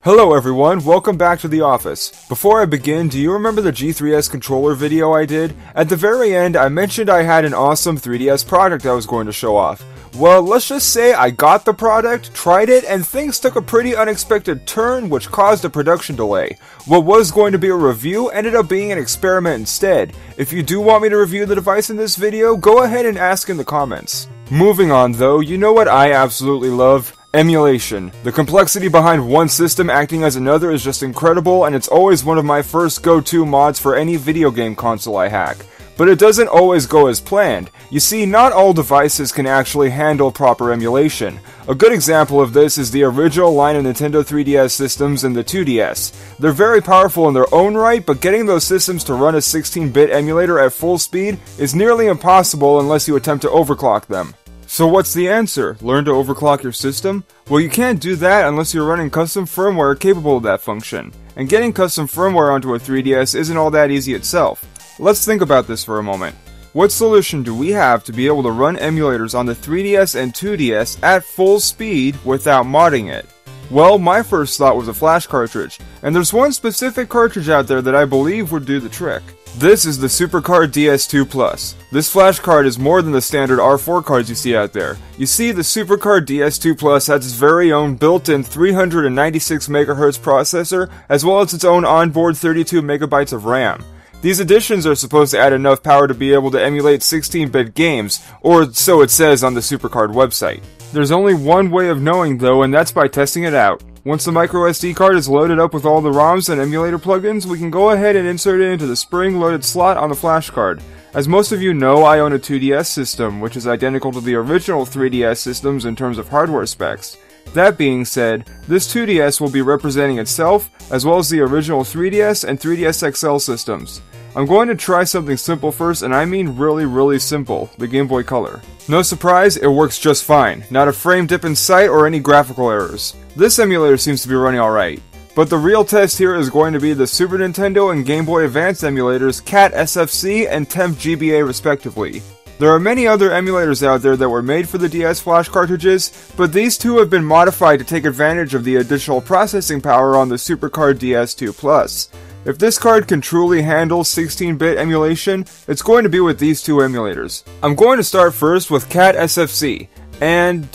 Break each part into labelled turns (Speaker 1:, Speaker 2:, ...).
Speaker 1: Hello everyone, welcome back to the office. Before I begin, do you remember the G3S controller video I did? At the very end, I mentioned I had an awesome 3DS product I was going to show off. Well, let's just say I got the product, tried it, and things took a pretty unexpected turn which caused a production delay. What was going to be a review ended up being an experiment instead. If you do want me to review the device in this video, go ahead and ask in the comments. Moving on though, you know what I absolutely love? Emulation. The complexity behind one system acting as another is just incredible, and it's always one of my first go-to mods for any video game console I hack. But it doesn't always go as planned. You see, not all devices can actually handle proper emulation. A good example of this is the original line of Nintendo 3DS systems and the 2DS. They're very powerful in their own right, but getting those systems to run a 16-bit emulator at full speed is nearly impossible unless you attempt to overclock them. So what's the answer? Learn to overclock your system? Well, you can't do that unless you're running custom firmware capable of that function. And getting custom firmware onto a 3DS isn't all that easy itself. Let's think about this for a moment. What solution do we have to be able to run emulators on the 3DS and 2DS at full speed without modding it? Well, my first thought was a flash cartridge, and there's one specific cartridge out there that I believe would do the trick. This is the SuperCard DSTWO Plus. This flash card is more than the standard R4 cards you see out there. You see, the SuperCard DSTWO Plus has its very own built-in 396 MHz processor, as well as its own onboard 32 MB of RAM. These additions are supposed to add enough power to be able to emulate 16-bit games, or so it says on the SuperCard website. There's only one way of knowing though, and that's by testing it out. Once the microSD card is loaded up with all the ROMs and emulator plugins, we can go ahead and insert it into the spring-loaded slot on the flash card. As most of you know, I own a 2DS system, which is identical to the original 3DS systems in terms of hardware specs. That being said, this 2DS will be representing itself, as well as the original 3DS and 3DS XL systems. I'm going to try something simple first, and I mean really simple, the Gameboy Color. No surprise, it works just fine. Not a frame dip in sight or any graphical errors. This emulator seems to be running alright. But the real test here is going to be the Super Nintendo and Gameboy Advance emulators CAT SFC and Temp GBA respectively. There are many other emulators out there that were made for the DS flash cartridges, but these two have been modified to take advantage of the additional processing power on the SuperCard DSTWO Plus. If this card can truly handle 16-bit emulation, it's going to be with these two emulators. I'm going to start first with CAT SFC. And,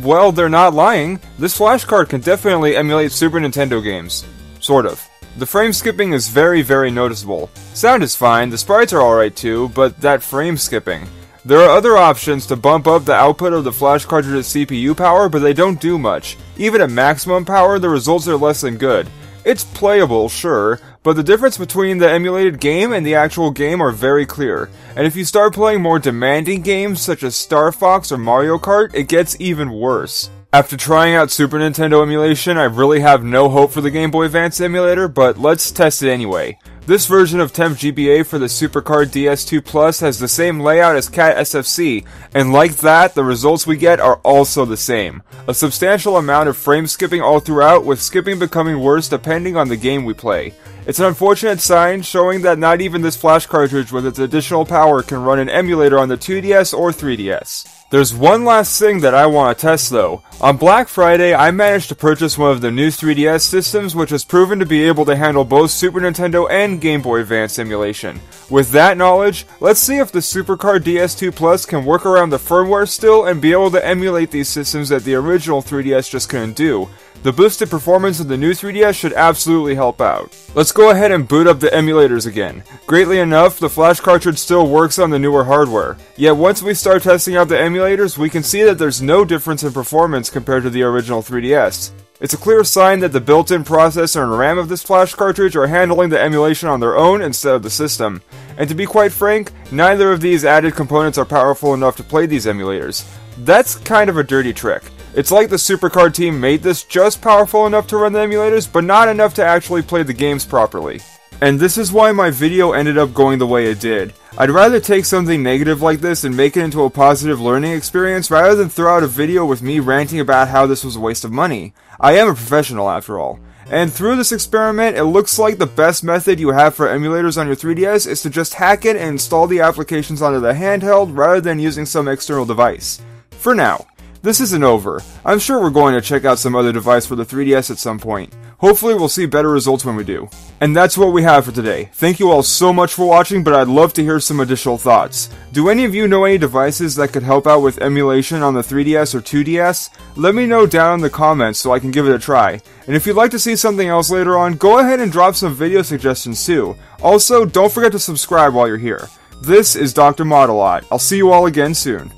Speaker 1: well, they're not lying. This flash card can definitely emulate Super Nintendo games. Sort of. The frame skipping is very noticeable. Sound is fine, the sprites are alright too, but that frame skipping. There are other options to bump up the output of the flash cartridge's CPU power, but they don't do much. Even at maximum power, the results are less than good. It's playable, sure, but the difference between the emulated game and the actual game are very clear. And if you start playing more demanding games such as Star Fox or Mario Kart, it gets even worse. After trying out Super Nintendo emulation, I really have no hope for the Game Boy Advance emulator, but let's test it anyway. This version of Temp GBA for the SuperCard DSTWO Plus has the same layout as CAT SFC, and like that, the results we get are also the same. A substantial amount of frame skipping all throughout, with skipping becoming worse depending on the game we play. It's an unfortunate sign, showing that not even this flash cartridge with its additional power can run an emulator on the 2DS or 3DS. There's one last thing that I want to test though. On Black Friday, I managed to purchase one of the new 3DS systems, which has proven to be able to handle both Super Nintendo and Game Boy Advance emulation. With that knowledge, let's see if the SuperCard DSTWO Plus can work around the firmware still and be able to emulate these systems that the original 3DS just couldn't do. The boosted performance of the new 3DS should absolutely help out. Let's go ahead and boot up the emulators again. Greatly enough, the flash cartridge still works on the newer hardware. Yet once we start testing out the emulators, we can see that there's no difference in performance compared to the original 3DS. It's a clear sign that the built-in processor and RAM of this flash cartridge are handling the emulation on their own instead of the system. And to be quite frank, neither of these added components are powerful enough to play these emulators. That's kind of a dirty trick. It's like the SuperCard team made this just powerful enough to run the emulators, but not enough to actually play the games properly. And this is why my video ended up going the way it did. I'd rather take something negative like this and make it into a positive learning experience rather than throw out a video with me ranting about how this was a waste of money. I am a professional after all. And through this experiment, it looks like the best method you have for emulators on your 3DS is to just hack it and install the applications onto the handheld rather than using some external device. For now. this isn't over. I'm sure we're going to check out some other device for the 3DS at some point. Hopefully we'll see better results when we do. And that's what we have for today. Thank you all so much for watching, but I'd love to hear some additional thoughts. Do any of you know any devices that could help out with emulation on the 3DS or 2DS? Let me know down in the comments so I can give it a try. And if you'd like to see something else later on, go ahead and drop some video suggestions too. Also, don't forget to subscribe while you're here. This is Dr. Modelot. I'll see you all again soon.